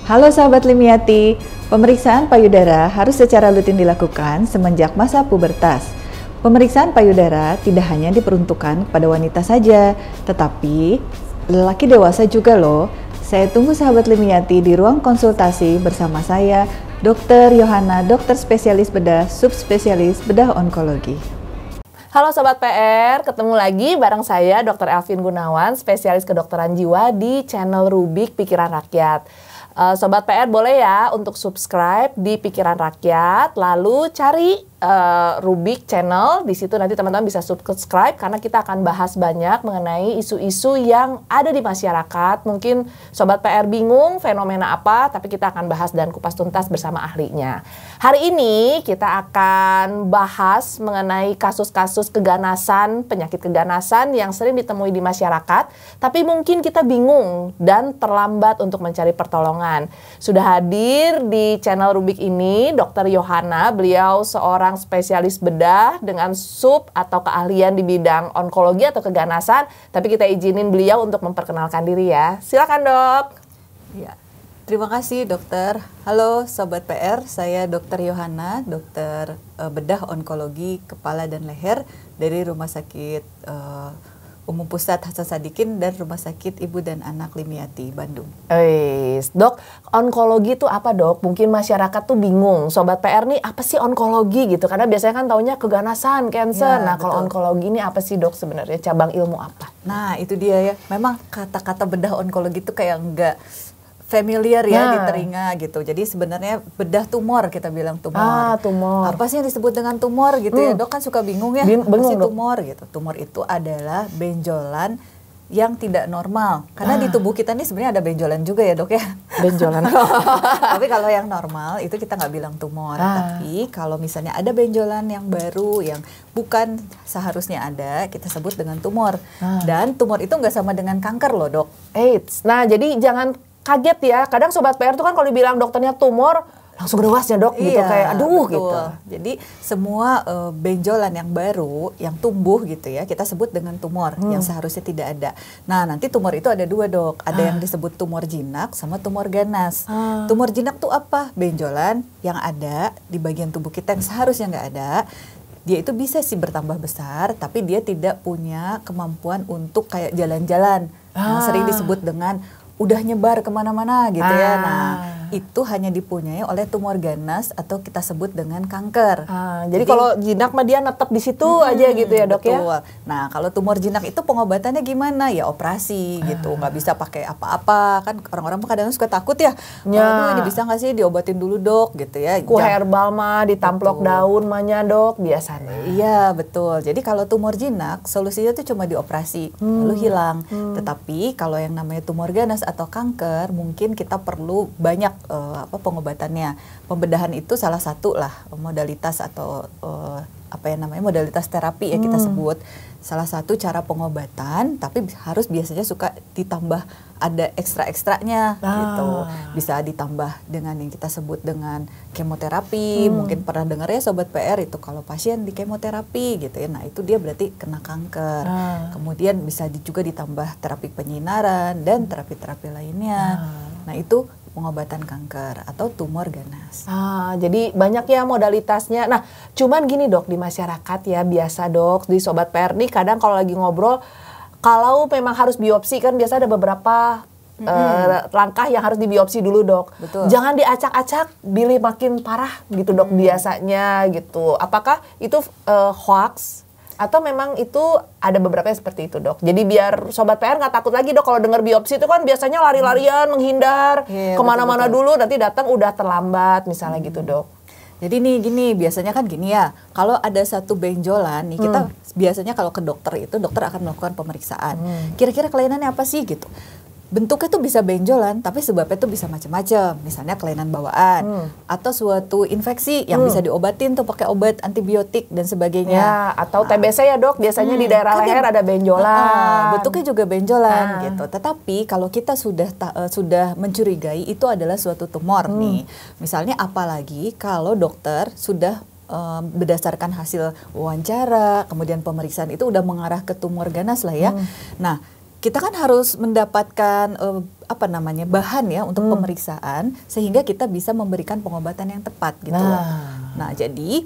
Halo sahabat Limiati, pemeriksaan payudara harus secara rutin dilakukan semenjak masa pubertas. Pemeriksaan payudara tidak hanya diperuntukkan kepada wanita saja, tetapi lelaki dewasa juga loh. Saya tunggu sahabat Limiati di ruang konsultasi bersama saya, Dr. Yohana, dokter spesialis bedah, subspesialis bedah onkologi. Halo Sobat PR, ketemu lagi bareng saya Dr. Elvin Gunawan, spesialis kedokteran jiwa di channel Rubik Pikiran Rakyat. Sobat PR boleh ya untuk subscribe di Pikiran Rakyat, lalu cari Rubik Channel. Di situ nanti teman-teman bisa subscribe karena kita akan bahas banyak mengenai isu-isu yang ada di masyarakat. Mungkin Sobat PR bingung fenomena apa, tapi kita akan bahas dan kupas tuntas bersama ahlinya. Hari ini kita akan bahas mengenai kasus-kasus keganasan, penyakit keganasan yang sering ditemui di masyarakat, tapi mungkin kita bingung dan terlambat untuk mencari pertolongan. Sudah hadir di channel Rubik ini Dr. Yohana, beliau seorang spesialis bedah dengan sub atau keahlian di bidang onkologi atau keganasan, tapi kita izinin beliau untuk memperkenalkan diri ya. Silakan Dok. Ya, terima kasih dokter. Halo Sobat PR, saya Dr. Yohana, dokter bedah onkologi kepala dan leher dari Rumah Sakit Umum Pusat Hasan Sadikin dan Rumah Sakit Ibu dan Anak Limiati, Bandung. Dok, onkologi itu apa dok? Mungkin masyarakat tuh bingung, Sobat PR nih apa sih onkologi gitu? Karena biasanya kan taunya keganasan, cancer. Ya, nah kalau onkologi ini apa sih dok sebenarnya? Cabang ilmu apa? Nah itu dia ya, memang kata-kata bedah onkologi itu kayak enggak familiar ya di telinga gitu. Jadi sebenarnya bedah tumor, kita bilang tumor. Tumor. Apa sih yang disebut dengan tumor gitu ya? Dok kan suka bingung ya. Apa sih tumor gitu? Tumor itu adalah benjolan yang tidak normal. Karena di tubuh kita ini sebenarnya ada benjolan juga ya dok ya. Benjolan. Tapi kalau yang normal itu kita nggak bilang tumor. Tapi kalau misalnya ada benjolan yang baru yang bukan seharusnya ada, kita sebut dengan tumor. Dan tumor itu nggak sama dengan kanker loh dok. Nah jadi jangan kaget ya, kadang Sobat PR tuh kan kalau dibilang dokternya tumor langsung gedewasnya dok gitu, kayak aduh betul. Gitu. Jadi semua benjolan yang baru yang tumbuh gitu ya kita sebut dengan tumor yang seharusnya tidak ada. Nah nanti tumor itu ada dua dok, ada yang disebut tumor jinak sama tumor ganas. Tumor jinak tuh apa? Benjolan yang ada di bagian tubuh kita yang seharusnya nggak ada. Dia itu bisa sih bertambah besar, tapi dia tidak punya kemampuan untuk kayak jalan-jalan yang sering disebut dengan udah nyebar kemana-mana gitu ya. Nah itu hanya dipunyai oleh tumor ganas atau kita sebut dengan kanker. Jadi kalau jinak mah dia netep di situ aja gitu ya dok ya. Nah kalau tumor jinak itu pengobatannya gimana? Ya operasi gitu, nggak bisa pakai apa-apa. Kan orang-orang kadang suka takut ya. Aduh ini bisa nggak sih diobatin dulu dok gitu ya. Ku herbal mah ditamplok daun mahnya dok biasanya. Iya betul. Jadi kalau tumor jinak solusinya tuh cuma dioperasi lalu hilang. Tetapi kalau yang namanya tumor ganas atau kanker mungkin kita perlu banyak pengobatannya. Pembedahan itu salah satu lah modalitas atau modalitas terapi ya kita sebut. Salah satu cara pengobatan, tapi harus biasanya suka ditambah ada ekstra-ekstranya gitu. Bisa ditambah dengan yang kita sebut dengan kemoterapi. Mungkin pernah dengar ya Sobat PR itu kalau pasien di kemoterapi gitu ya. Nah itu dia berarti kena kanker. Kemudian bisa juga ditambah terapi penyinaran dan terapi-terapi lainnya. Nah itu pengobatan kanker atau tumor ganas. Jadi banyak ya modalitasnya. Nah, cuman gini dok, di masyarakat ya biasa dok, di Sobat PR nih kadang kalau lagi ngobrol, kalau memang harus biopsi kan biasa ada beberapa langkah yang harus dibiopsi dulu dok. Betul. Jangan diacak-acak, bilih makin parah gitu dok biasanya gitu. Apakah itu hoax? Atau memang itu ada beberapa yang seperti itu dok. Jadi biar Sobat PR nggak takut lagi dok kalau dengar biopsi itu kan biasanya lari-larian menghindar kemana-mana dulu nanti datang udah terlambat misalnya gitu dok. Jadi nih gini biasanya kan gini ya, kalau ada satu benjolan nih kita biasanya kalau ke dokter itu dokter akan melakukan pemeriksaan. Kira-kira kelainannya apa sih gitu. Bentuknya tuh bisa benjolan, tapi sebabnya tuh bisa macam-macam. Misalnya kelainan bawaan atau suatu infeksi yang bisa diobatin tuh pakai obat antibiotik dan sebagainya. Ya, atau TBC ya dok, biasanya di daerah leher ada benjolan. Bentuknya juga benjolan gitu. Tetapi kalau kita sudah mencurigai itu adalah suatu tumor nih. Misalnya apalagi kalau dokter sudah berdasarkan hasil wawancara, kemudian pemeriksaan itu udah mengarah ke tumor ganas lah ya. Nah, kita kan harus mendapatkan bahan ya untuk pemeriksaan sehingga kita bisa memberikan pengobatan yang tepat gitu loh. Nah, jadi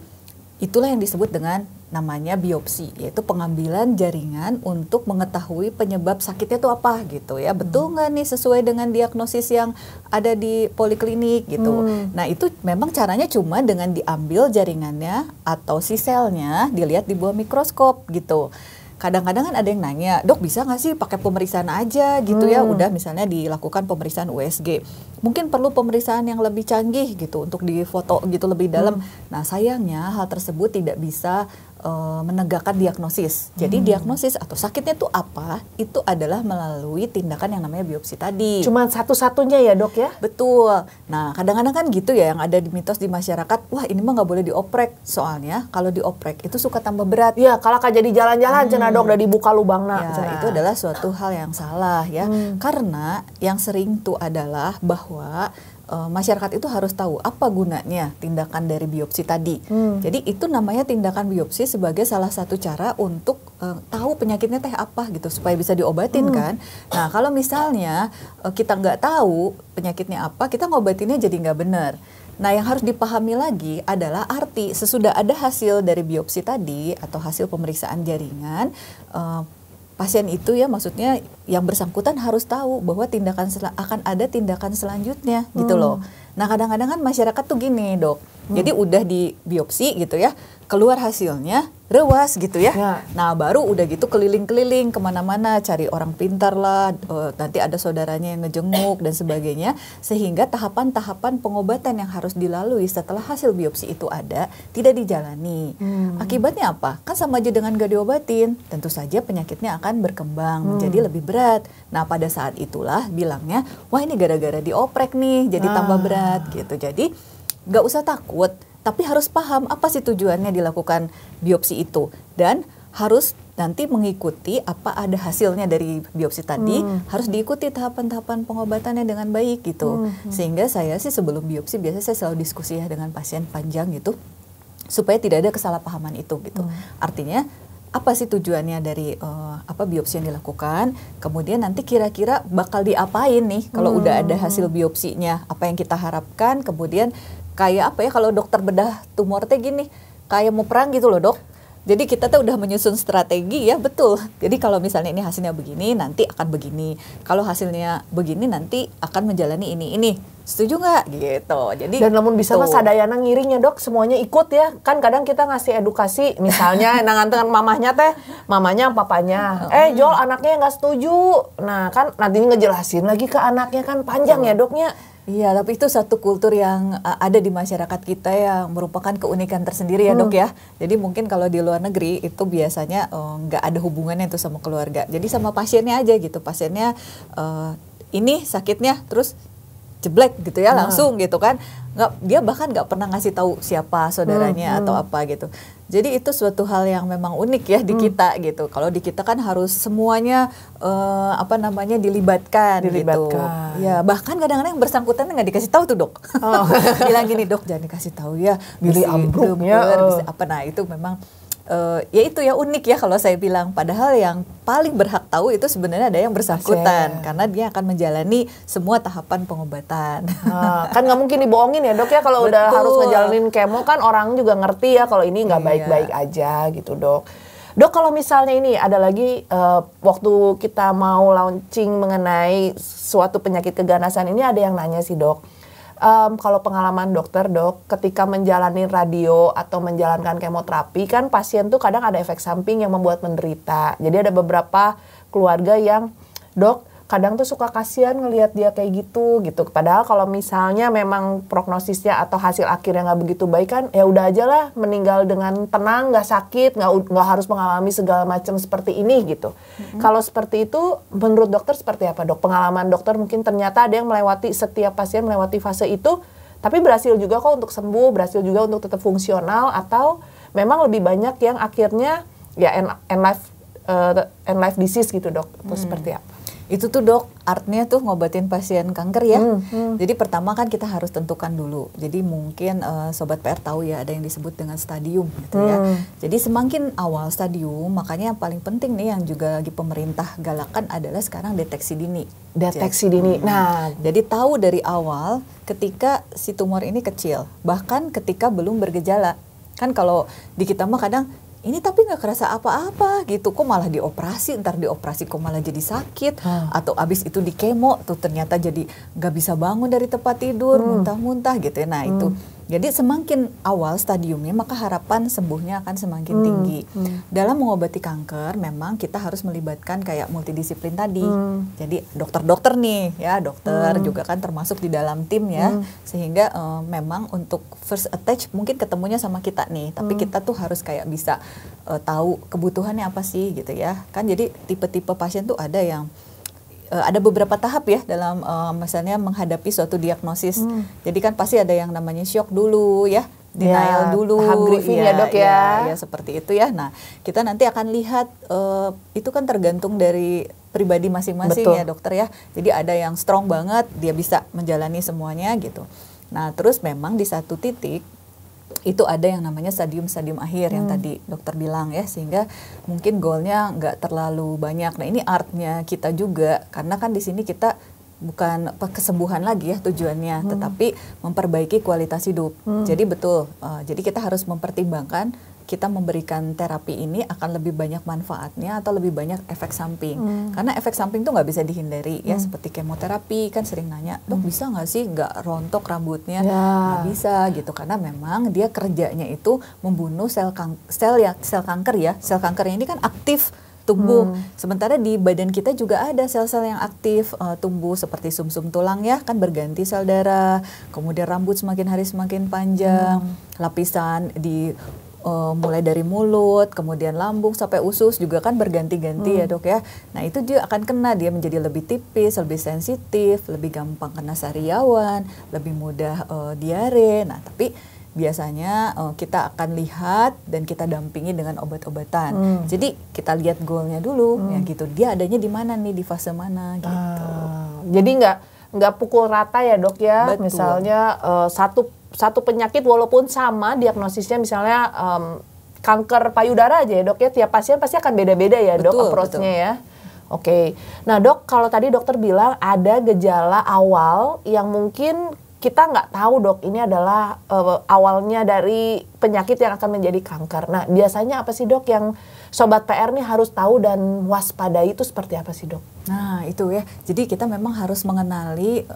itulah yang disebut dengan namanya biopsi, yaitu pengambilan jaringan untuk mengetahui penyebab sakitnya itu apa gitu ya. Betul nggak nih sesuai dengan diagnosis yang ada di poliklinik gitu. Nah, itu memang caranya cuma dengan diambil jaringannya atau si selnya dilihat di bawah mikroskop gitu. Kadang-kadang kan ada yang nanya, dok bisa nggak sih pakai pemeriksaan aja gitu ya, udah misalnya dilakukan pemeriksaan USG. Mungkin perlu pemeriksaan yang lebih canggih gitu untuk difoto gitu lebih dalam. Nah, sayangnya hal tersebut tidak bisa menegakkan diagnosis. Jadi diagnosis atau sakitnya itu apa, itu adalah melalui tindakan yang namanya biopsi tadi. Cuma satu-satunya ya dok ya? Betul. Nah, kadang-kadang kan gitu ya yang ada di mitos di masyarakat, wah ini mah nggak boleh dioprek. Soalnya kalau dioprek itu suka tambah berat. Ya, kalau jadi jalan-jalan cenah dok udah dibuka lubangna. Ya, itu adalah suatu hal yang salah ya. Karena yang sering tuh adalah bahwa masyarakat itu harus tahu apa gunanya tindakan dari biopsi tadi. Jadi itu namanya tindakan biopsi sebagai salah satu cara untuk tahu penyakitnya teh apa gitu supaya bisa diobatin kan. Nah, kalau misalnya kita nggak tahu penyakitnya apa, kita ngobatinnya jadi nggak benar. Nah, yang harus dipahami lagi adalah arti sesudah ada hasil dari biopsi tadi atau hasil pemeriksaan jaringan, pasien itu ya maksudnya yang bersangkutan harus tahu bahwa akan ada tindakan selanjutnya gitu loh. Nah, kadang-kadang kan masyarakat tuh gini dok, jadi udah di biopsi gitu ya, keluar hasilnya rewas gitu ya. Nah, baru udah gitu keliling-keliling kemana-mana cari orang pintar lah, nanti ada saudaranya yang ngejenguk dan sebagainya, sehingga tahapan-tahapan pengobatan yang harus dilalui setelah hasil biopsi itu ada tidak dijalani. Akibatnya apa? Kan sama aja dengan gak diobatin, tentu saja penyakitnya akan berkembang menjadi lebih berat. Nah, pada saat itulah bilangnya, wah ini gara-gara dioprek nih jadi tambah berat gitu. Jadi gak usah takut, tapi harus paham apa sih tujuannya dilakukan biopsi itu, dan harus nanti mengikuti apa ada hasilnya dari biopsi tadi, harus diikuti tahapan-tahapan pengobatannya dengan baik gitu. Sehingga saya sih sebelum biopsi biasanya saya selalu diskusi ya dengan pasien panjang gitu, supaya tidak ada kesalahpahaman itu gitu. Artinya apa sih tujuannya dari biopsi yang dilakukan, kemudian nanti kira-kira bakal diapain nih kalau udah ada hasil biopsinya, apa yang kita harapkan, kemudian kayak apa ya kalau dokter bedah tumor teh gini, kayak mau perang gitu loh dok. Jadi kita tuh udah menyusun strategi ya, betul. Jadi kalau misalnya ini hasilnya begini, nanti akan begini. Kalau hasilnya begini, nanti akan menjalani ini. Setuju nggak? Gitu. Jadi dan namun bisa mah sadayana ngiringnya dok, semuanya ikut ya. Kan kadang kita ngasih edukasi, misalnya nangan mamahnya teh, mamanya papanya. Jol anaknya nggak setuju. Nah kan nanti ngejelasin lagi ke anaknya kan panjang ya doknya. Iya, tapi itu satu kultur yang ada di masyarakat kita yang merupakan keunikan tersendiri ya dok ya. Jadi mungkin kalau di luar negeri itu biasanya nggak ada hubungannya itu sama keluarga. Jadi sama pasiennya aja gitu. Pasiennya ini sakitnya terus jeblek gitu ya langsung gitu kan. Dia bahkan nggak pernah ngasih tahu siapa saudaranya atau apa gitu. Jadi itu suatu hal yang memang unik ya di kita gitu. Kalau di kita kan harus semuanya dilibatkan gitu. Ya bahkan kadang-kadang yang bersangkutan nggak dikasih tahu tuh dok. Bilang gini dok jangan dikasih tahu ya. Billy ambruknya. Nah itu memang ya itu ya unik ya kalau saya bilang. Padahal yang paling berhak tahu itu sebenarnya ada yang bersangkutan karena dia akan menjalani semua tahapan pengobatan. Kan nggak mungkin dibohongin ya dok ya kalau udah harus ngejalanin kemo kan orang juga ngerti ya kalau ini nggak baik-baik aja gitu dok. Dok kalau misalnya ini ada lagi waktu kita mau launching mengenai suatu penyakit keganasan ini ada yang nanya sih dok. Kalau pengalaman dokter dok, ketika menjalani radio atau menjalankan kemoterapi kan pasien tuh kadang ada efek samping yang membuat menderita. Jadi ada beberapa keluarga yang dok kadang tuh suka kasihan ngelihat dia kayak gitu. Padahal kalau misalnya memang prognosisnya atau hasil akhirnya nggak begitu baik kan, ya udah aja lah meninggal dengan tenang, nggak sakit, nggak harus mengalami segala macam seperti ini gitu. Kalau seperti itu, menurut dokter seperti apa dok? Pengalaman dokter mungkin ternyata ada yang melewati, setiap pasien melewati fase itu, tapi berhasil juga kok untuk sembuh, berhasil juga untuk tetap fungsional, atau memang lebih banyak yang akhirnya ya end life disease gitu dok? Atau seperti apa? Itu tuh dok, artnya tuh ngobatin pasien kanker ya. Jadi pertama kan kita harus tentukan dulu. Jadi mungkin Sobat PR tahu ya ada yang disebut dengan stadium gitu ya. Jadi semakin awal stadium, makanya yang paling penting nih yang juga lagi pemerintah galakan adalah sekarang deteksi dini. Deteksi dini. Nah, jadi tahu dari awal ketika si tumor ini kecil, bahkan ketika belum bergejala. Kan kalau di kita mah kadang ini tapi nggak kerasa apa-apa gitu, kok malah dioperasi, ntar dioperasi kok malah jadi sakit, atau abis itu di kemo tuh ternyata jadi nggak bisa bangun dari tempat tidur, muntah-muntah gitu ya. Nah itu, jadi semakin awal stadiumnya maka harapan sembuhnya akan semakin tinggi. Dalam mengobati kanker memang kita harus melibatkan kayak multidisiplin tadi. Jadi dokter-dokter nih ya, dokter juga kan termasuk di dalam tim ya, sehingga memang untuk first attach mungkin ketemunya sama kita nih, tapi kita tuh harus kayak bisa tahu kebutuhannya apa sih gitu ya. Kan jadi tipe-tipe pasien tuh ada yang ada beberapa tahap ya dalam misalnya menghadapi suatu diagnosis. Jadi kan pasti ada yang namanya shock dulu ya, denial dulu, tahap grieving ya dok ya. Ya seperti itu ya. Nah kita nanti akan lihat itu kan tergantung dari pribadi masing-masing ya dokter ya. Jadi ada yang strong banget, dia bisa menjalani semuanya gitu. Nah terus memang di satu titik itu ada yang namanya stadium-stadium akhir yang tadi dokter bilang ya, sehingga mungkin goalnya nggak terlalu banyak. Nah ini artnya kita juga, karena kan di sini kita bukan kesembuhan lagi ya tujuannya, tetapi memperbaiki kualitas hidup. Jadi betul, jadi kita harus mempertimbangkan kita memberikan terapi ini akan lebih banyak manfaatnya atau lebih banyak efek samping. Karena efek samping tuh nggak bisa dihindari ya, seperti kemoterapi kan sering nanya, dok bisa nggak sih nggak rontok rambutnya? Nggak bisa gitu, karena memang dia kerjanya itu membunuh sel kanker ya. Sel kankernya ini kan aktif tumbuh. Sementara di badan kita juga ada sel-sel yang aktif tumbuh seperti sumsum tulang ya, kan berganti sel darah, kemudian rambut semakin hari semakin panjang, lapisan di mulai dari mulut, kemudian lambung sampai usus juga kan berganti-ganti ya dok ya. Nah itu dia akan kena, dia menjadi lebih tipis, lebih sensitif, lebih gampang kena sariawan, lebih mudah diare. Nah tapi biasanya kita akan lihat dan kita dampingi dengan obat-obatan. Jadi kita lihat goalnya dulu ya gitu. Dia adanya di mana nih, di fase mana gitu. Jadi nggak pukul rata ya dok ya. Betul. Misalnya satu penyakit walaupun sama diagnosisnya, misalnya kanker payudara aja ya dok ya, tiap pasien pasti akan beda-beda ya dok approach-nya ya. Oke. Nah dok, kalau tadi dokter bilang ada gejala awal yang mungkin kita nggak tahu dok, ini adalah awalnya dari penyakit yang akan menjadi kanker. Nah biasanya apa sih dok yang Sobat PR nih harus tahu dan waspadai, itu seperti apa sih dok? Nah itu ya, jadi kita memang harus mengenali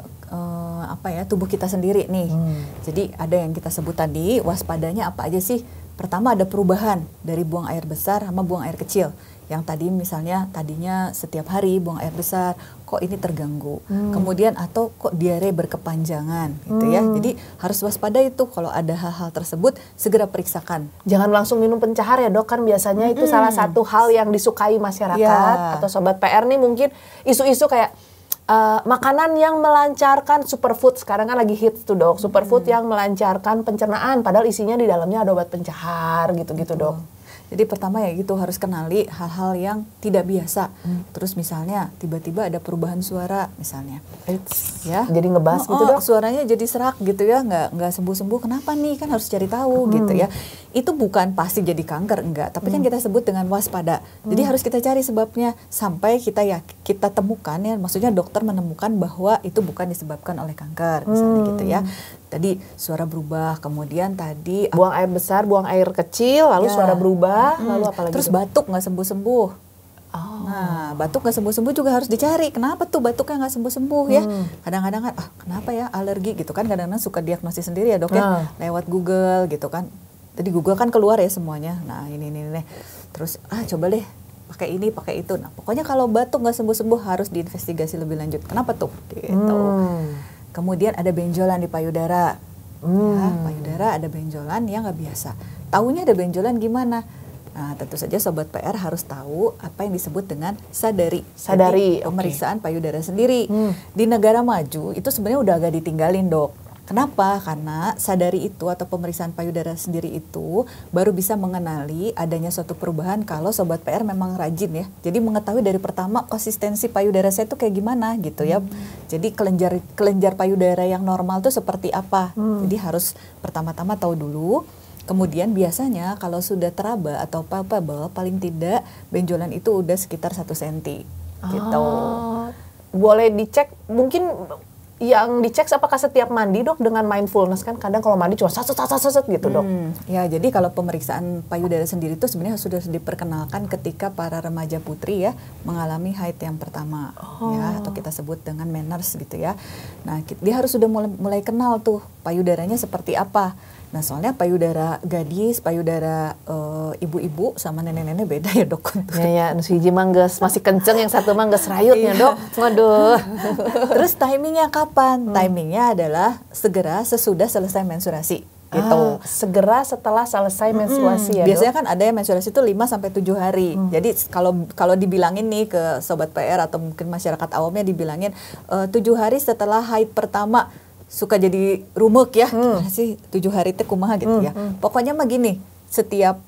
tubuh kita sendiri nih. Jadi ada yang kita sebut tadi, waspadanya apa aja sih? Pertama ada perubahan dari buang air besar sama buang air kecil. Yang tadi misalnya tadinya setiap hari buang air besar, kok ini terganggu. Kemudian atau kok diare berkepanjangan gitu ya. Jadi harus waspada itu, kalau ada hal-hal tersebut segera periksakan. Jangan langsung minum pencahar ya dok, kan biasanya itu salah satu hal yang disukai masyarakat atau Sobat PR nih, mungkin isu-isu kayak makanan yang melancarkan superfood, sekarang kan lagi hits tuh dok, superfood yang melancarkan pencernaan, padahal isinya di dalamnya ada obat pencahar gitu-gitu dok. Jadi pertama ya gitu, harus kenali hal-hal yang tidak biasa. Terus misalnya tiba-tiba ada perubahan suara misalnya. Ya. Jadi ngebas gitu dok. Suaranya jadi serak gitu ya, nggak sembuh-sembuh. Kenapa nih? Kan harus cari tahu gitu ya. Itu bukan pasti jadi kanker, enggak. Tapi kan kita sebut dengan waspada. Jadi harus kita cari sebabnya sampai kita temukan ya. Maksudnya dokter menemukan bahwa itu bukan disebabkan oleh kanker misalnya gitu ya. Tadi suara berubah, kemudian tadi buang air besar, buang air kecil, lalu suara berubah, lalu apa lagi? Terus batuk nggak sembuh-sembuh. Nah, batuk nggak sembuh-sembuh juga harus dicari. Kenapa tuh batuknya nggak sembuh-sembuh ya? Kadang-kadang kan, kenapa ya alergi gitu kan? Kadang-kadang suka diagnosis sendiri ya dok ya, lewat Google gitu kan. Tadi Google kan keluar ya semuanya. Nah ini. Terus coba deh pakai ini, pakai itu. Nah pokoknya kalau batuk nggak sembuh-sembuh harus diinvestigasi lebih lanjut. Kenapa tuh? Gitu. Kemudian ada benjolan di payudara. Ya, payudara ada benjolan yang nggak biasa. Taunya ada benjolan gimana? Nah, tentu saja Sobat PR harus tahu apa yang disebut dengan sadari. Sadari, pemeriksaan payudara sendiri. Di negara maju itu sebenarnya udah agak ditinggalin dok. Kenapa? Karena sadari itu atau pemeriksaan payudara sendiri itu baru bisa mengenali adanya suatu perubahan kalau Sobat PR memang rajin ya. Jadi mengetahui dari pertama konsistensi payudara saya itu kayak gimana gitu ya. Jadi kelenjar payudara yang normal itu seperti apa. Jadi harus pertama-tama tahu dulu. Kemudian biasanya kalau sudah teraba atau palpable, paling tidak benjolan itu udah sekitar 1 cm gitu. Boleh dicek mungkin. Yang dicek apakah setiap mandi dok dengan mindfulness kan kadang kalau mandi cuma saset gitu dok. Ya jadi kalau pemeriksaan payudara sendiri itu sebenarnya sudah diperkenalkan ketika para remaja putri ya mengalami haid yang pertama ya atau kita sebut dengan menarche gitu ya. Nah dia harus sudah mulai kenal tuh payudaranya seperti apa. Nah soalnya payudara gadis, payudara ibu-ibu sama nenek-nenek beda ya dok. Ya, hiji mangges masih kenceng, yang satu mangges rayutnya dok. Waduh. Terus timingnya kapan? Timingnya adalah segera sesudah selesai menstruasi. Gitu. Segera setelah selesai menstruasi ya biasanya dok? kan ada yang menstruasi itu 5-7 hari. Jadi kalau dibilangin nih ke Sobat PR atau mungkin masyarakat awamnya dibilangin 7 hari setelah haid pertama suka jadi rumek ya, sih 7 hari itu kumaha gitu ya. Pokoknya mah gini, setiap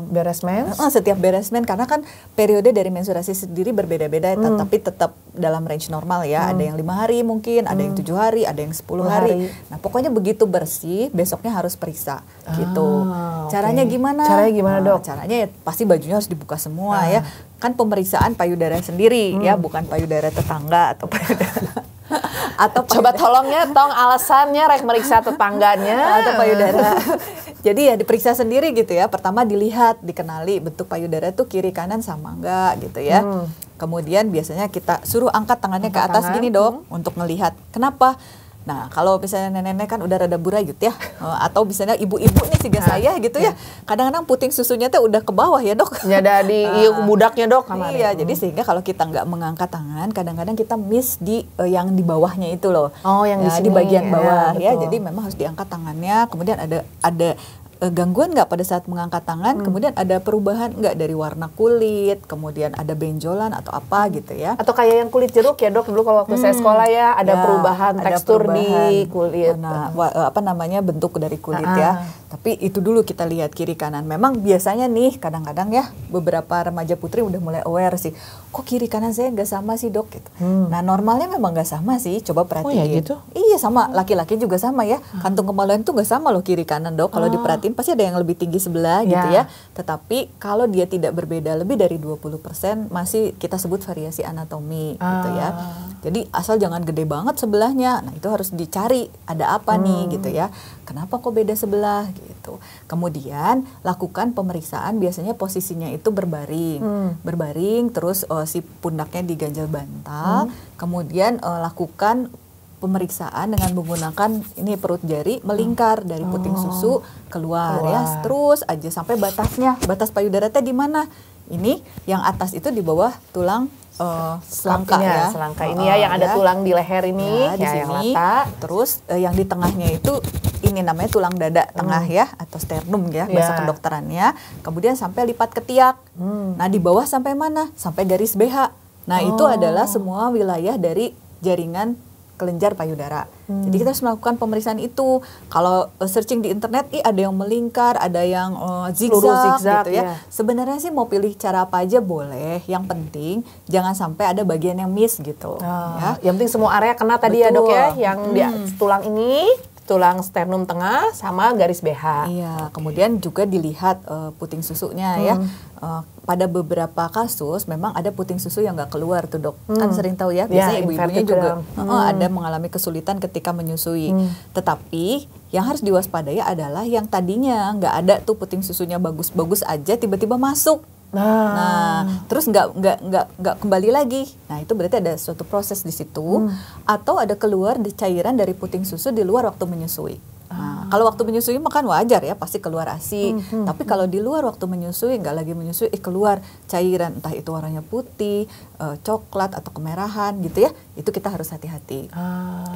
beres mens, setiap beres mens karena kan periode dari menstruasi sendiri berbeda-beda, tapi tetap dalam range normal ya. Ada yang 5 hari mungkin, ada yang 7 hari, ada yang 10 hari. Nah pokoknya begitu bersih, besoknya harus periksa gitu. Caranya gimana? Caranya gimana dok? Caranya ya pasti bajunya harus dibuka semua ya. Kan pemeriksaan payudara sendiri ya, bukan payudara tetangga atau payudara. Atau coba tolongnya tong alasannya rek meriksa tetangganya atau payudara. Jadi ya diperiksa sendiri gitu ya. Pertama dilihat, dikenali bentuk payudara tuh kiri kanan sama enggak gitu ya. Kemudian biasanya kita suruh angkat tangannya ke atas gini dok untuk ngelihat. Kenapa? Nah kalau misalnya nenek-nenek kan udah rada burayut ya, atau misalnya ibu-ibu nih siga saya gitu ya, kadang-kadang puting susunya tuh udah ke bawah ya dok. Nyada di budaknya dok. Iya, jadi sehingga kalau kita nggak mengangkat tangan, kadang-kadang kita miss di yang di bawahnya itu loh. Yang ya, di bagian bawah ya. Jadi memang harus diangkat tangannya. Kemudian ada gangguan nggak pada saat mengangkat tangan, kemudian ada perubahan nggak dari warna kulit, kemudian ada benjolan atau apa gitu ya. Atau kayak yang kulit jeruk ya dok, dulu kalau waktu saya sekolah ya ada perubahan tekstur di kulit. Nah, apa namanya bentuk dari kulit ya. Tapi itu dulu kita lihat kiri kanan. Memang biasanya nih kadang-kadang ya beberapa remaja putri udah mulai aware sih. Kok kiri kanan saya nggak sama sih dok? Gitu. Nah normalnya memang nggak sama sih. Coba perhatiin. Oh ya gitu? Iya sama, laki-laki juga sama ya. Kantung kemaluan tuh nggak sama loh kiri kanan dok. Kalau diperhatiin pasti ada yang lebih tinggi sebelah gitu ya. Tetapi kalau dia tidak berbeda lebih dari 20% masih kita sebut variasi anatomi gitu ya. Jadi asal jangan gede banget sebelahnya. Nah itu harus dicari ada apa nih gitu ya. Kenapa kok beda sebelah gitu. Kemudian lakukan pemeriksaan, biasanya posisinya itu berbaring. Berbaring terus si pundaknya diganjal bantal. Kemudian lakukan pemeriksaan dengan menggunakan ini perut jari melingkar dari puting susu keluar ya, terus aja sampai batasnya, batas payudara teh di mana? Ini yang atas itu di bawah tulang selangka ya. Selangka ini ya yang ada tulang di leher ini ya, di sini. Yang lata. Terus yang di tengahnya itu ini namanya tulang dada tengah ya atau sternum ya bahasa kedokterannya. Kemudian sampai lipat ketiak. Nah di bawah sampai mana? Sampai garis BH. Nah itu adalah semua wilayah dari jaringan kelenjar payudara. Jadi kita harus melakukan pemeriksaan itu. Kalau searching di internet, ada yang melingkar, ada yang zigzag gitu ya. Sebenarnya sih mau pilih cara apa aja boleh. Yang penting jangan sampai ada bagian yang miss gitu. Ya. Yang penting semua area kena tadi ya dok ya. Yang di tulang ini, tulang sternum tengah sama garis BH. Iya. Kemudian juga dilihat puting susunya ya. Pada beberapa kasus memang ada puting susu yang nggak keluar tuh dok. Kan sering tahu ya, biasanya ibu-ibunya juga ada mengalami kesulitan ketika menyusui. Tetapi yang harus diwaspadai adalah yang tadinya nggak ada tuh puting susunya bagus-bagus aja tiba-tiba masuk. Nah, terus nggak kembali lagi. Nah, itu berarti ada suatu proses di situ, atau ada keluar cairan dari puting susu di luar waktu menyusui. Nah, kalau waktu menyusui makan wajar ya, pasti keluar ASI. Tapi kalau di luar waktu menyusui, nggak lagi menyusui, keluar cairan, entah itu warnanya putih, coklat atau kemerahan gitu ya, itu kita harus hati-hati.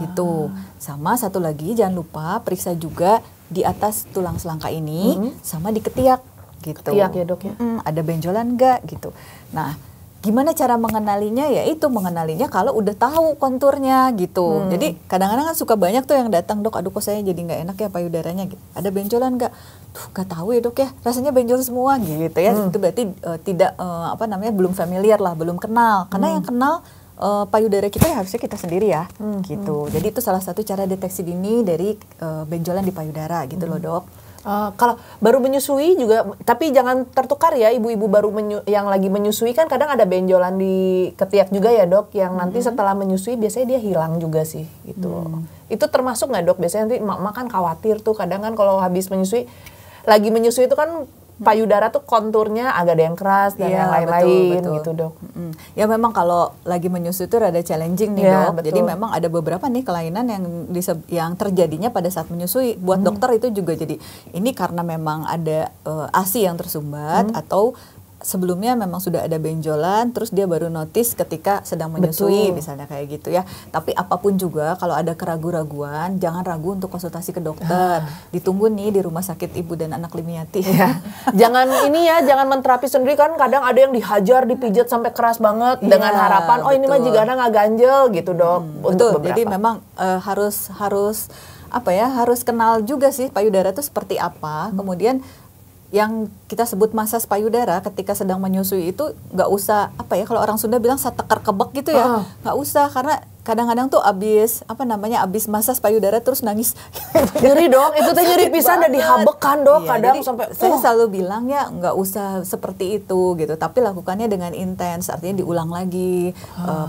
Gitu. Sama satu lagi, jangan lupa periksa juga di atas tulang selangka ini, sama di ketiak. Gitu. Ketiak ya dok ya. Ada benjolan nggak gitu. Nah Gimana cara mengenalinya? Ya itu mengenalinya kalau udah tahu konturnya gitu. Jadi kadang-kadang kan suka banyak tuh yang datang, dok, aduh kok saya jadi nggak enak ya payudaranya. Gitu. Ada benjolan nggak? Tuh nggak tahu ya dok ya, rasanya benjol semua gitu ya. Itu berarti tidak belum familiar lah, belum kenal. Karena yang kenal payudara kita ya harusnya kita sendiri ya, gitu. Jadi itu salah satu cara deteksi dini dari benjolan di payudara gitu loh dok. Kalau baru menyusui juga, tapi jangan tertukar ya, ibu-ibu baru yang lagi menyusui kan kadang ada benjolan di ketiak juga ya dok, yang nanti setelah menyusui biasanya dia hilang juga sih gitu. Itu termasuk nggak dok? Biasanya nanti mak kan khawatir tuh kadang kan kalau habis menyusui, lagi menyusui itu kan payudara tuh konturnya agak ada yang keras dan yang lain-lain gitu dok. Ya memang kalau lagi menyusui itu rada challenging nih dok. Betul. Jadi memang ada beberapa nih kelainan yang terjadinya pada saat menyusui. Buat dokter itu juga jadi ini karena memang ada ASI yang tersumbat atau sebelumnya memang sudah ada benjolan, terus dia baru notice ketika sedang menyusui, misalnya kayak gitu ya. Tapi apapun juga, kalau ada keraguan-raguan, jangan ragu untuk konsultasi ke dokter. Ditunggu nih di Rumah Sakit Ibu dan Anak Limiati. Ya. Jangan menterapi sendiri kan. Kadang ada yang dihajar, dipijat sampai keras banget dengan harapan, ini mah jika nggak ganjel gitu dok. Betul. Jadi memang harus kenal juga sih payudara itu seperti apa. Kemudian yang kita sebut masas payudara ketika sedang menyusui itu nggak usah kalau orang Sunda bilang satekar kebek gitu ya, nggak usah, karena kadang-kadang tuh abis masas payudara terus nangis. Nyeri dong, itu tuh nyeri pisan dan dihabekan dok, kadang sampai. Saya selalu bilang ya nggak usah seperti itu gitu, tapi lakukannya dengan intens, artinya diulang lagi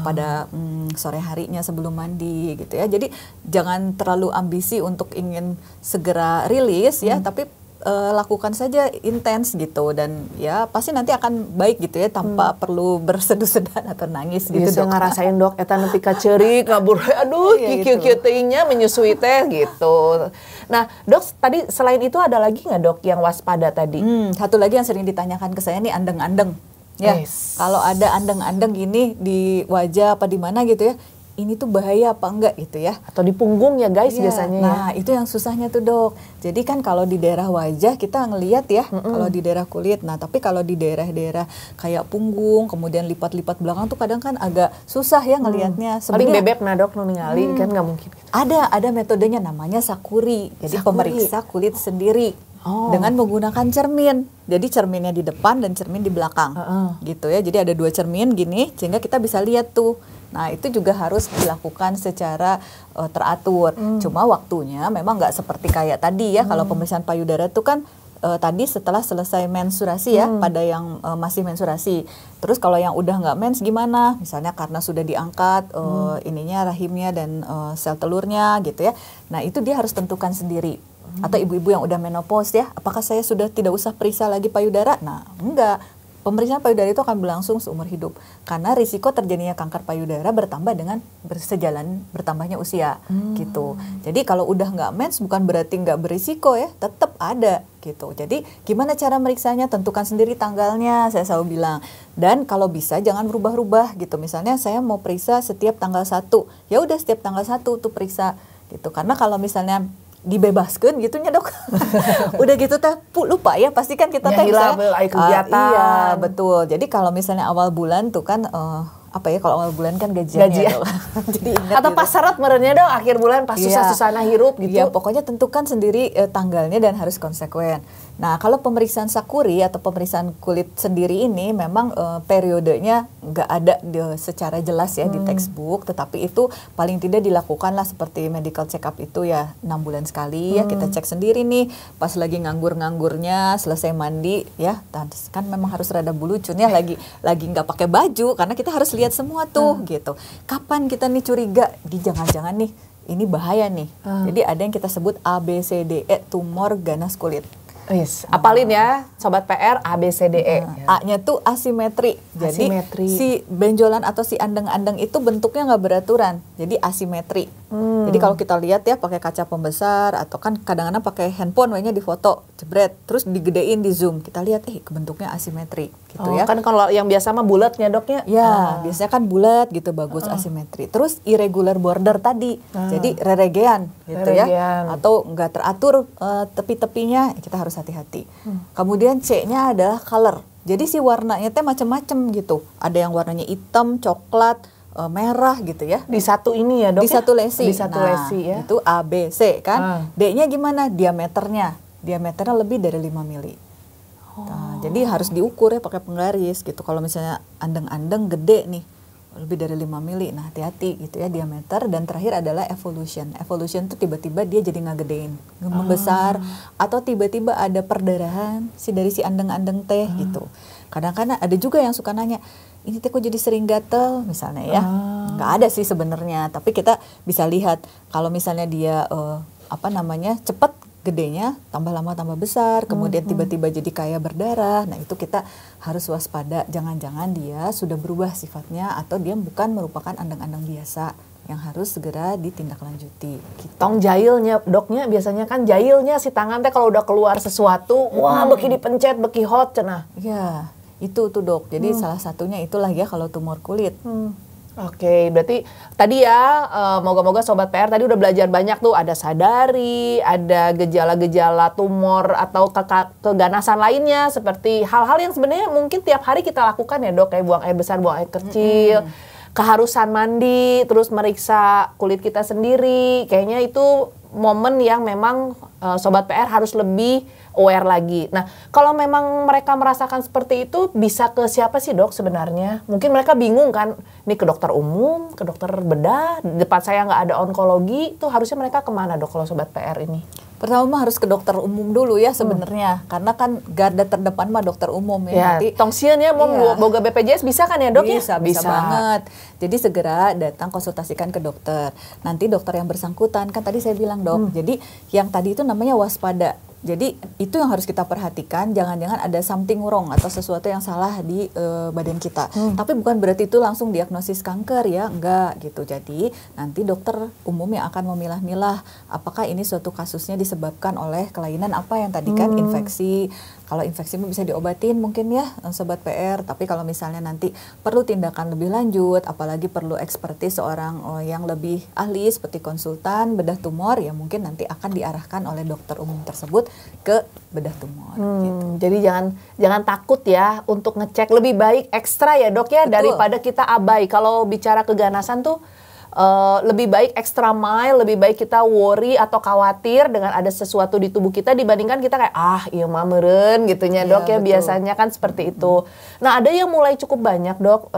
pada sore harinya sebelum mandi gitu ya. Jadi jangan terlalu ambisi untuk ingin segera rilis ya, tapi lakukan saja intens gitu, dan ya pasti nanti akan baik gitu ya, tanpa perlu berseduh-sedan atau nangis gitu. Saya ngerasain dok, eta nepi ka ceurik ngabur, aduh kieu-kieu teuingnya menyusui teh gitu. Nah dok, tadi selain itu ada lagi nggak dok yang waspada tadi? Satu lagi yang sering ditanyakan ke saya nih, andeng-andeng. Ya, kalau ada andeng-andeng gini di wajah apa di mana gitu ya, ini tuh bahaya apa enggak gitu ya. Atau di punggung ya guys biasanya. Nah itu yang susahnya tuh dok. Jadi kan kalau di daerah wajah kita ngelihat ya, kalau di daerah kulit. Nah tapi kalau di daerah-daerah kayak punggung, kemudian lipat-lipat belakang tuh kadang kan agak susah ya ngelihatnya. Paling bebek nah dok, nu ningali kan nggak mungkin. Ada metodenya namanya sakuri. Jadi pemeriksa kulit sendiri. Dengan menggunakan cermin. Jadi cerminnya di depan dan cermin di belakang. Gitu ya. Jadi ada 2 cermin gini sehingga kita bisa lihat tuh. Nah itu juga harus dilakukan secara teratur. Cuma waktunya memang nggak seperti kayak tadi ya. Kalau pemeriksaan payudara itu kan tadi setelah selesai menstruasi ya, pada yang masih menstruasi. Terus kalau yang udah nggak mens gimana? Misalnya karena sudah diangkat rahimnya dan sel telurnya gitu ya. Nah itu dia harus tentukan sendiri. Atau ibu-ibu yang udah menopause ya, apakah saya sudah tidak usah periksa lagi payudara? Nah enggak. Pemeriksaan payudara itu akan berlangsung seumur hidup, karena risiko terjadinya kanker payudara bertambah dengan bersejalan bertambahnya usia gitu. Jadi kalau udah nggak mens bukan berarti nggak berisiko ya, tetap ada gitu. Jadi gimana cara meriksanya? Tentukan sendiri tanggalnya, saya selalu bilang. Dan kalau bisa jangan berubah-ubah gitu. Misalnya saya mau periksa setiap tanggal 1, ya udah setiap tanggal 1 tuh periksa gitu. Karena kalau misalnya dibebaskan gitunya dok, udah gitu teh lupa ya, pasti kan kita teh kegiatan. Iya betul. Jadi kalau misalnya awal bulan tuh kan kalau awal bulan kan gajian. Jadi atau gitu. pas syarat merenya dong akhir bulan pas susah-susah hirup gitu. Ya pokoknya tentukan sendiri tanggalnya dan harus konsekuen. Nah kalau pemeriksaan sakuri atau pemeriksaan kulit sendiri ini memang periodenya nggak ada secara jelas ya di textbook, tetapi itu paling tidak dilakukanlah seperti medical check up itu ya 6 bulan sekali ya, kita cek sendiri nih pas lagi nganggur-nganggurnya, selesai mandi ya, kan memang harus rada bulucun ya, lagi nggak pakai baju karena kita harus lihat semua tuh gitu. Kapan kita nih curiga di jangan-jangan nih ini bahaya nih. Jadi ada yang kita sebut ABCDE, tumor ganas kulit. Apalin ya Sobat PR, ABCDE. A-nya tuh asimetri. Jadi si benjolan atau si andeng-andeng itu bentuknya nggak beraturan. Jadi asimetri. Jadi kalau kita lihat ya pakai kaca pembesar atau kan kadang-kadang pakai handphone nya di foto, jebret, terus digedein di zoom, kita lihat bentuknya asimetri gitu ya. Kan kalau yang biasa mah bulatnya doknya. Ya, biasanya kan bulat gitu, bagus asimetri. Terus irregular border tadi. Jadi reregean gitu ya. Atau nggak teratur tepi-tepinya, kita harus hati-hati. Kemudian C-nya adalah color. Jadi si warnanya teh macam-macam gitu. Ada yang warnanya hitam, coklat, merah gitu ya. Di satu ini ya dok? Di satu lesi. Di satu lesi ya. Itu A, B, C kan. D-nya gimana? Diameternya. Diameternya lebih dari 5 mili. Nah, jadi harus diukur ya pakai penggaris gitu. Kalau misalnya andeng-andeng gede nih, lebih dari 5 mili. Nah, hati-hati gitu ya diameter. Dan terakhir adalah evolution. Evolution tuh tiba-tiba dia jadi ngegedein, membesar, atau tiba-tiba ada perdarahan dari si andeng-andeng teh gitu. Kadang-kadang ada juga yang suka nanya, ini teh kok jadi sering gatel misalnya ya. Nggak ada sih sebenarnya, tapi kita bisa lihat kalau misalnya dia cepet gedenya, tambah lama tambah besar, kemudian tiba-tiba jadi kayak berdarah. Nah, itu kita harus waspada, jangan-jangan dia sudah berubah sifatnya atau dia bukan merupakan andeng-andeng biasa yang harus segera ditindaklanjuti. Gitu. Tong jahilnya doknya biasanya kan jahilnya si tangan teh kalau udah keluar sesuatu, wah beki dipencet, beki hot cenah. Ya, itu tuh dok. Jadi salah satunya itulah ya kalau tumor kulit. Oke, berarti tadi ya moga-moga Sobat PR tadi udah belajar banyak tuh, ada sadari, ada gejala-gejala tumor atau keganasan lainnya seperti hal-hal yang sebenarnya mungkin tiap hari kita lakukan ya dok, kayak buang air besar, buang air kecil, keharusan mandi, terus meriksa kulit kita sendiri. Kayaknya itu momen yang memang Sobat PR harus lebih aware lagi. Nah, kalau memang mereka merasakan seperti itu, bisa ke siapa sih dok sebenarnya? Mungkin mereka bingung kan, ini ke dokter umum, ke dokter bedah, di depan saya nggak ada onkologi, itu harusnya mereka kemana dok kalau Sobat PR ini? Pertama harus ke dokter umum dulu ya sebenarnya, karena kan garda terdepan mah dokter umum ya. Ya, nanti tongsian ya, mau boga BPJS bisa kan ya dok bisa, ya? Bisa banget. Jadi segera datang konsultasikan ke dokter. Nanti dokter yang bersangkutan, kan tadi saya bilang dok, jadi yang tadi itu namanya waspada. Jadi itu yang harus kita perhatikan, jangan-jangan ada something wrong atau sesuatu yang salah di badan kita. Tapi bukan berarti itu langsung diagnosis kanker ya, enggak gitu. Jadi nanti dokter umum yang akan memilah-milah apakah ini suatu kasusnya disebabkan oleh kelainan apa yang tadi kan infeksi. Kalau infeksi bisa diobatin mungkin ya Sobat PR, tapi kalau misalnya nanti perlu tindakan lebih lanjut, apalagi perlu ekspertis seorang yang lebih ahli seperti konsultan bedah tumor, ya mungkin nanti akan diarahkan oleh dokter umum tersebut ke bedah tumor. Gitu. Jadi jangan takut ya untuk ngecek, lebih baik ekstra ya dok ya. Betul. Daripada kita abai. Kalau bicara keganasan tuh lebih baik extra mile, lebih baik kita worry atau khawatir dengan ada sesuatu di tubuh kita dibandingkan kita kayak iya mah meureun gitunya dok ya, biasanya kan seperti itu. Nah, ada yang mulai cukup banyak dok,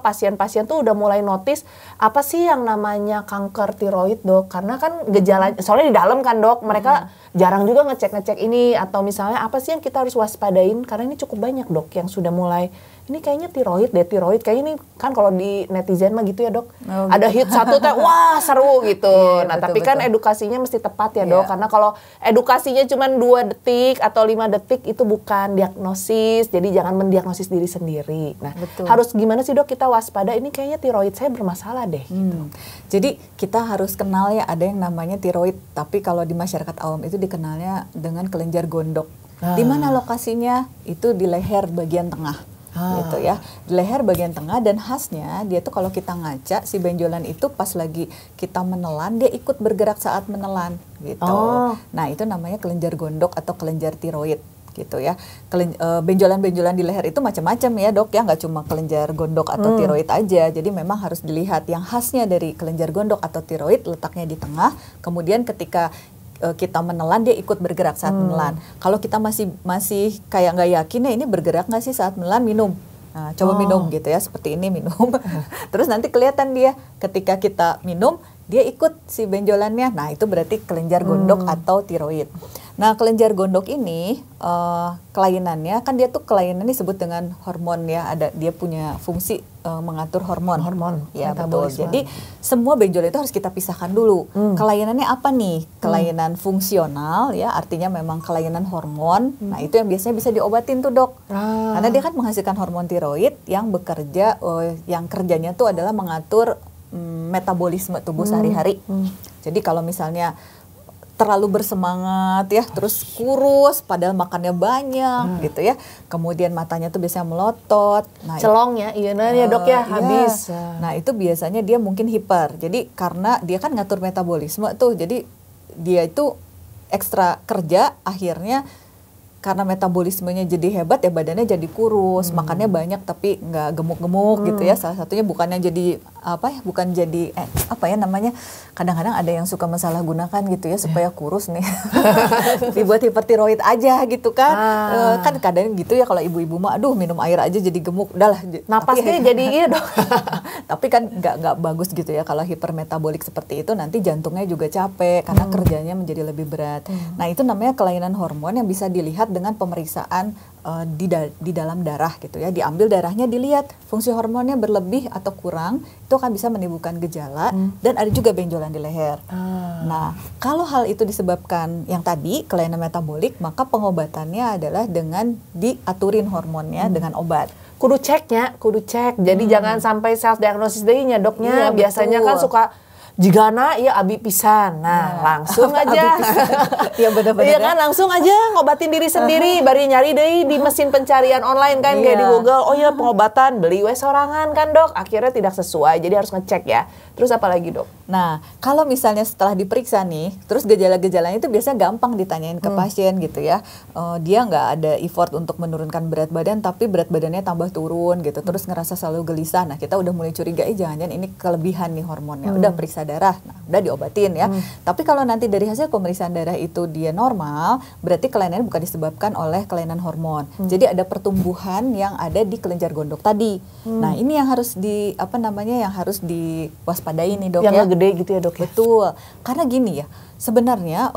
pasien-pasien tuh udah mulai notice apa sih yang namanya kanker tiroid dok, karena kan gejala soalnya di dalam kan dok, mereka jarang juga ngecek-ngecek ini, atau misalnya apa sih yang kita harus waspadain, karena ini cukup banyak dok yang sudah mulai ini kayaknya tiroid kayaknya ini kan kalau di netizen mah gitu ya dok, ada hit satu teh wah seru gitu. Nah betul, tapi kan edukasinya mesti tepat ya dok, karena kalau edukasinya cuma 2 detik atau 5 detik itu bukan diagnosis, jadi jangan mendiagnosis diri sendiri. Nah harus gimana sih dok kita waspada, ini kayaknya tiroid saya bermasalah deh gitu. Jadi kita harus kenal ya ada yang namanya tiroid, tapi kalau di masyarakat awam itu dikenalnya dengan kelenjar gondok. Di mana lokasinya? Itu di leher bagian tengah. Gitu ya, di leher bagian tengah, dan khasnya dia tuh kalau kita ngaca si benjolan itu pas lagi kita menelan dia ikut bergerak saat menelan gitu. Nah itu namanya kelenjar gondok atau kelenjar tiroid gitu ya. Benjolan-benjolan di leher itu macam-macam ya dok ya, nggak cuma kelenjar gondok atau tiroid aja. Jadi memang harus dilihat yang khasnya dari kelenjar gondok atau tiroid letaknya di tengah. Kemudian ketika kita menelan dia ikut bergerak saat menelan. Kalau kita masih kayak nggak yakin ya ini bergerak nggak sih saat menelan, minum. Nah, coba minum gitu ya, seperti ini minum. Terus nanti kelihatan dia ketika kita minum dia ikut si benjolannya. Nah itu berarti kelenjar gondok atau tiroid. Nah kelenjar gondok ini kelainannya kan dia tuh kelainannya disebut dengan hormon ya, ada dia punya fungsi mengatur hormon ya betul. Jadi semua benjolan itu harus kita pisahkan dulu. Kelainannya apa nih? Kelainan fungsional ya, artinya memang kelainan hormon. Nah itu yang biasanya bisa diobatin tuh dok, karena dia kan menghasilkan hormon tiroid yang bekerja yang kerjanya tuh adalah mengatur metabolisme tubuh sehari-hari. Jadi kalau misalnya terlalu bersemangat ya, terus kurus padahal makannya banyak gitu ya. Kemudian matanya tuh biasanya melotot. Nah, celong ya, iya ya dok ya, habis. Nah itu biasanya dia mungkin hiper. Jadi karena dia kan ngatur metabolisme tuh, jadi dia itu ekstra kerja, akhirnya karena metabolismenya jadi hebat ya badannya jadi kurus, makannya banyak tapi nggak gemuk-gemuk gitu ya. Salah satunya bukannya jadi bukan jadi namanya, kadang-kadang ada yang suka mensalahgunakan gitu ya supaya kurus nih. Dibuat hipertiroid aja gitu kan. Kan kadang gitu ya kalau ibu-ibu mah aduh minum air aja jadi gemuk, udahlah. Napasnya jadi iya dong. Tapi kan nggak bagus gitu ya kalau hipermetabolik seperti itu, nanti jantungnya juga capek karena kerjanya menjadi lebih berat. Nah itu namanya kelainan hormon yang bisa dilihat dengan pemeriksaan di dalam darah gitu ya. Diambil darahnya, dilihat fungsi hormonnya berlebih atau kurang, itu akan bisa menimbulkan gejala dan ada juga benjolan di leher. Nah kalau hal itu disebabkan yang tadi kelainan metabolik, maka pengobatannya adalah dengan diaturin hormonnya dengan obat. Kudu cek. Jadi jangan sampai self diagnosis deui-nya doknya. Iya, biasanya betul. kan suka jigana ya abi pisan. Nah, langsung aja. Iya benar-benar. Iya kan, langsung aja ngobatin diri sendiri, bari nyari deui di mesin pencarian online kan, kayak di Google. Oh ya pengobatan, beli we sorangan kan dok. Akhirnya tidak sesuai, jadi harus ngecek ya. Terus apa lagi dok? Nah, kalau misalnya setelah diperiksa nih, terus gejala-gejalanya itu biasanya gampang ditanyain ke pasien gitu ya. Dia nggak ada effort untuk menurunkan berat badan, tapi berat badannya tambah turun gitu. Terus ngerasa selalu gelisah. Nah, kita udah mulai curiga, jangan-jangan ini kelebihan nih hormonnya. Udah periksa darah, nah udah diobatin ya. Tapi kalau nanti dari hasil pemeriksaan darah itu dia normal, berarti kelainan bukan disebabkan oleh kelainan hormon. Jadi ada pertumbuhan yang ada di kelenjar gondok tadi. Nah, ini yang harus yang harus diwaspadai nih dok yang ya. gede gitu ya dok ya? Betul, karena gini ya, sebenarnya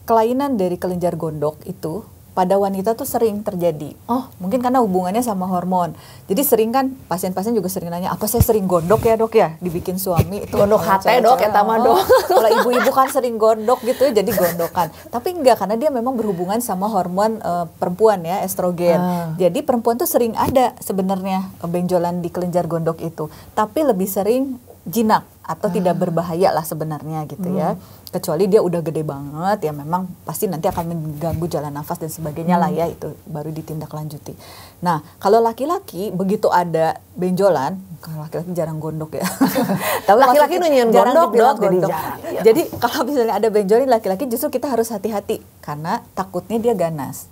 kelainan dari kelenjar gondok itu pada wanita tuh sering terjadi. Mungkin karena hubungannya sama hormon. Jadi sering kan pasien-pasien juga sering nanya, apa saya sering gondok ya dok ya? Dibikin suami itu gondok hati dok, ya mah dok. Kalau ibu-ibu kan sering gondok gitu ya, jadi gondokan. Tapi enggak, karena dia memang berhubungan sama hormon perempuan ya, estrogen. Jadi perempuan tuh sering ada sebenarnya benjolan di kelenjar gondok itu. Tapi lebih sering jinak atau tidak berbahaya lah sebenarnya gitu ya. Kecuali dia udah gede banget ya, memang pasti nanti akan mengganggu jalan nafas dan sebagainya lah ya, itu baru ditindaklanjuti. Nah, kalau laki-laki begitu ada benjolan, kalau laki-laki jarang gondok ya. Tapi laki-laki nunjukin gondok dok, gondok. Jadi kalau misalnya ada benjolan laki-laki, justru kita harus hati-hati karena takutnya dia ganas.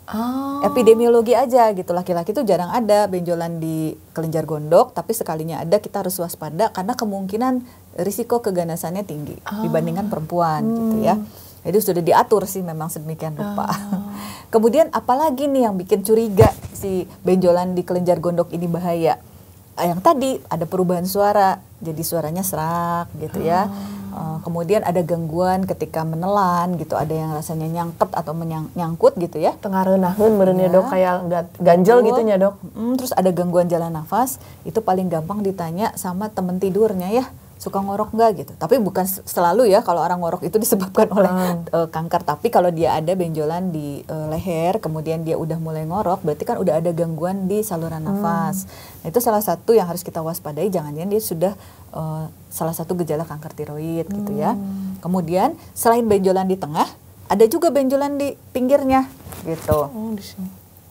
Epidemiologi aja gitu, laki-laki tuh jarang ada benjolan di kelenjar gondok, tapi sekalinya ada kita harus waspada karena kemungkinan risiko keganasannya tinggi dibandingkan perempuan gitu ya. Jadi sudah diatur sih memang sedemikian rupa. Kemudian apalagi nih yang bikin curiga si benjolan di kelenjar gondok ini bahaya? Yang tadi ada perubahan suara, jadi suaranya serak gitu ya. Kemudian ada gangguan ketika menelan gitu, ada yang rasanya nyangkut atau nyangkut gitu ya. Tengareunahun meureun ya dok, kayak ganjel gitu nya dok. Terus ada gangguan jalan nafas, itu paling gampang ditanya sama teman tidurnya ya. Suka ngorok nggak gitu, tapi bukan selalu ya kalau orang ngorok itu disebabkan oleh kanker. Tapi kalau dia ada benjolan di leher, kemudian dia udah mulai ngorok, berarti kan udah ada gangguan di saluran nafas. Nah, itu salah satu yang harus kita waspadai, jangan-jangan dia sudah salah satu gejala kanker tiroid gitu ya. Kemudian selain benjolan di tengah, ada juga benjolan di pinggirnya gitu. Di sini.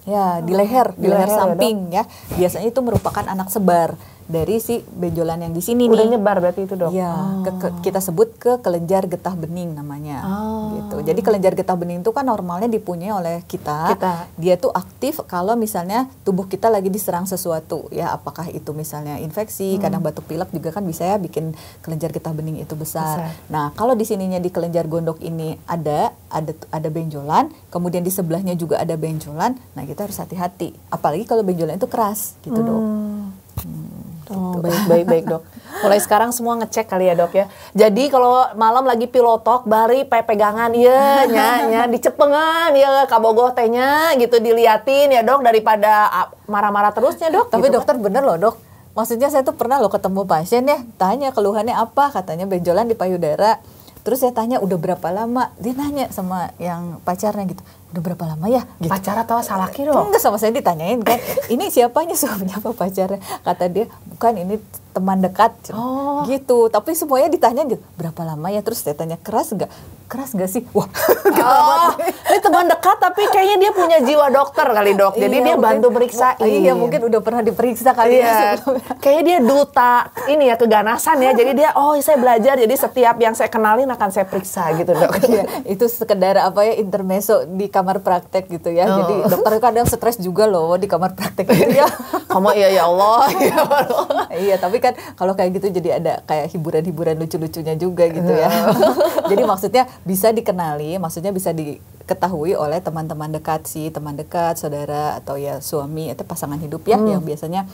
Ya, di leher samping ya. Biasanya itu merupakan anak sebar dari si benjolan yang di sini nih. Udah nyebar berarti itu dok? Iya, kita sebut ke kelenjar getah bening namanya. Gitu. Jadi kelenjar getah bening itu kan normalnya dipunyai oleh kita. Dia tuh aktif kalau misalnya tubuh kita lagi diserang sesuatu ya, apakah itu misalnya infeksi, kadang batuk pilek juga kan bisa ya bikin kelenjar getah bening itu besar. Nah, kalau di sininya di kelenjar gondok ini ada benjolan, kemudian di sebelahnya juga ada benjolan. Nah, kita harus hati-hati. Apalagi kalau benjolan itu keras gitu, dok. Baik dok. Mulai sekarang semua ngecek kali ya dok ya. Jadi kalau malam lagi pilotok, bari pegangan iya nya dicepengan ya kabogoh tehnya gitu, diliatin ya dok, daripada marah-marah terusnya dok. Tapi gitu, dokter bener loh dok. Maksudnya saya tuh pernah loh ketemu pasien ya, tanya keluhannya apa, katanya benjolan di payudara. Terus saya tanya udah berapa lama, dia nanya sama yang pacarnya gitu, udah berapa lama ya? Gitu. Pacar atau salaki dong? Enggak, sama saya ditanyain kan, ini siapanya, suaminya apa pacarnya? Kata dia, bukan, ini teman dekat. Gitu, tapi semuanya ditanya gitu, berapa lama ya? Terus saya tanya, keras nggak sih? Wah, ini teman dekat tapi kayaknya dia punya jiwa dokter kali dok. Jadi dia bantu periksain. Iya, mungkin udah pernah diperiksa kali ya sebelumnya. Kayaknya dia duta ini ya keganasan ya. Jadi dia saya belajar. Jadi setiap yang saya kenalin akan saya periksa gitu dok. Iya, itu sekedar intermezzo di kamar praktek gitu ya. Jadi dokter kadang stres juga loh di kamar praktek gitu ya. Kamu ya Allah. Iya, tapi kan kalau kayak gitu jadi ada kayak hiburan-hiburan lucu-lucunya juga gitu ya. Jadi maksudnya bisa dikenali, maksudnya bisa diketahui oleh teman-teman dekat sih, teman dekat, saudara atau ya suami atau pasangan hidup ya yang biasanya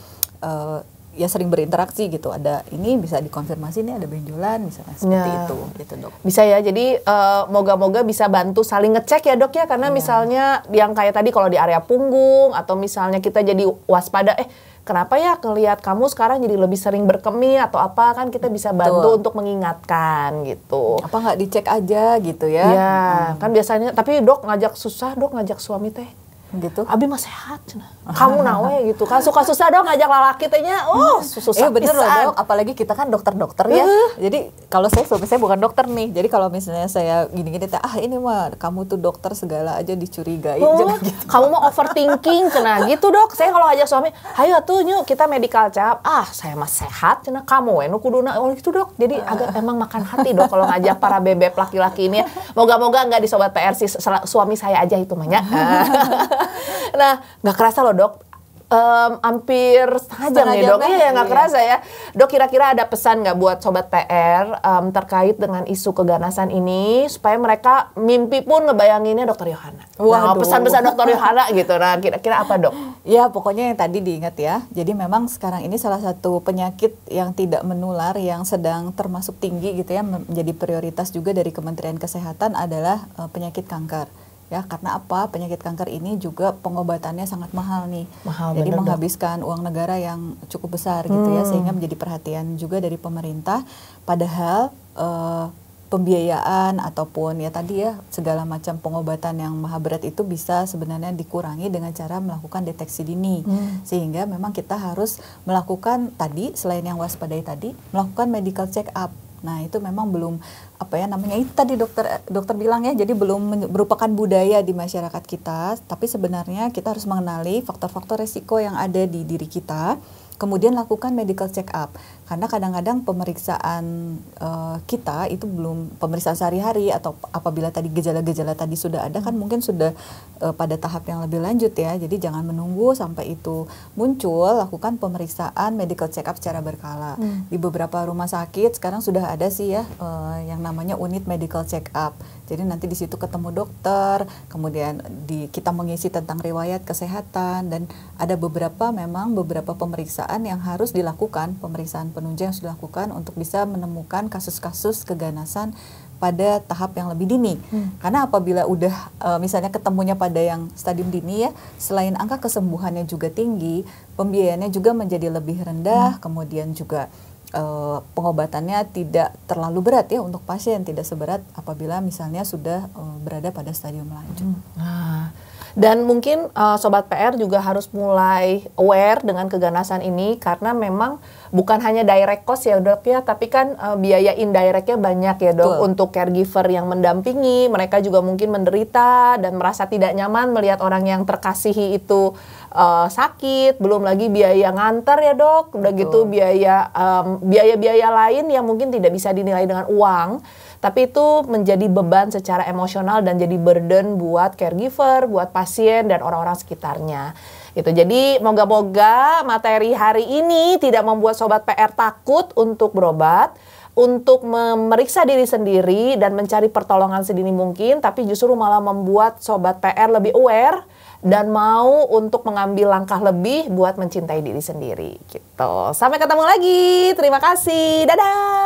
ya sering berinteraksi gitu. Ada ini bisa dikonfirmasi nih ada benjolan misalnya seperti itu gitu dok. Bisa ya, jadi moga-moga bisa bantu saling ngecek ya dok ya, karena misalnya yang kayak tadi kalau di area punggung atau misalnya kita jadi waspada, kenapa ya ngelihat kamu sekarang jadi lebih sering berkemih atau apa, kan kita bisa bantu untuk mengingatkan gitu. Apa nggak dicek aja gitu ya? Ya, kan biasanya, tapi dok ngajak suami teh. Gitu. Abi mah sehat, kamu nawe gitu kan, suka susah dong ngajak lalaki tehnya, susah bener loh pisan. dok, apalagi kita kan dokter-dokter ya. Jadi kalau suami saya bukan dokter nih, jadi kalau misalnya saya gini-gini, ini mah kamu tuh dokter segala aja dicurigai, jangan gitu. Kamu mau overthinking, cenah gitu dok. Saya kalau ngajak suami, hayu atuh nyuk kita medical check up, saya mah sehat, cenah kamu nu kuduna gitu dok. Jadi agak emang makan hati dok kalau ngajak para bebek laki-laki ini ya. Moga-moga nggak di Sobat PR sih, suami saya aja itu mah ya. Nah, nggak kerasa loh dok, hampir setengah jam nih dok. Iya, nggak kerasa ya. Dok, kira-kira ada pesan nggak buat Sobat PR terkait dengan isu keganasan ini, supaya mereka mimpi pun ngebayanginnya Dokter Yohana. Nah, pesan-pesan Dokter Yohana gitu. Nah, kira-kira apa dok? Ya, pokoknya yang tadi diingat ya. Jadi memang sekarang ini salah satu penyakit yang tidak menular yang sedang termasuk tinggi gitu ya, menjadi prioritas juga dari Kementerian Kesehatan adalah penyakit kanker. Ya, karena apa? Penyakit kanker ini juga pengobatannya sangat mahal nih. Jadi menghabiskan uang negara yang cukup besar gitu ya, sehingga menjadi perhatian juga dari pemerintah. Padahal pembiayaan ataupun ya tadi ya segala macam pengobatan yang maha berat itu bisa sebenarnya dikurangi dengan cara melakukan deteksi dini. Sehingga memang kita harus melakukan tadi, selain yang waspadai tadi, melakukan medical check up. Nah, itu memang belum itu tadi dokter bilang ya, jadi belum merupakan budaya di masyarakat kita, tapi sebenarnya kita harus mengenali faktor-faktor resiko yang ada di diri kita, kemudian lakukan medical check up. Karena kadang-kadang pemeriksaan kita itu belum pemeriksaan sehari-hari, atau apabila tadi gejala-gejala tadi sudah ada kan mungkin sudah pada tahap yang lebih lanjut ya. Jadi jangan menunggu sampai itu muncul, lakukan pemeriksaan medical check up secara berkala. Di beberapa rumah sakit sekarang sudah ada sih ya yang namanya unit medical check up. Jadi nanti di situ ketemu dokter, kemudian kita mengisi tentang riwayat kesehatan, dan ada beberapa pemeriksaan yang harus dilakukan, pemeriksaan penunjang yang harus dilakukan untuk bisa menemukan kasus-kasus keganasan pada tahap yang lebih dini. Karena apabila udah misalnya ketemunya pada yang stadium dini ya, selain angka kesembuhannya juga tinggi, pembiayaannya juga menjadi lebih rendah, kemudian juga pengobatannya tidak terlalu berat ya untuk pasien, tidak seberat apabila misalnya sudah berada pada stadium lanjut. Dan mungkin Sobat PR juga harus mulai aware dengan keganasan ini, karena memang bukan hanya direct cost ya dok ya, tapi kan biaya indirectnya banyak ya dok. Untuk caregiver yang mendampingi, mereka juga mungkin menderita dan merasa tidak nyaman melihat orang yang terkasihi itu sakit, belum lagi biaya ngantar ya dok, udah gitu biaya-biaya lain yang mungkin tidak bisa dinilai dengan uang, tapi itu menjadi beban secara emosional dan jadi burden buat caregiver, buat pasien dan orang-orang sekitarnya. Gitu. Jadi moga-moga materi hari ini tidak membuat Sobat PR takut untuk berobat, untuk memeriksa diri sendiri dan mencari pertolongan sedini mungkin, tapi justru malah membuat Sobat PR lebih aware dan mau untuk mengambil langkah lebih buat mencintai diri sendiri. Gitu. Sampai ketemu lagi. Terima kasih. Dadah.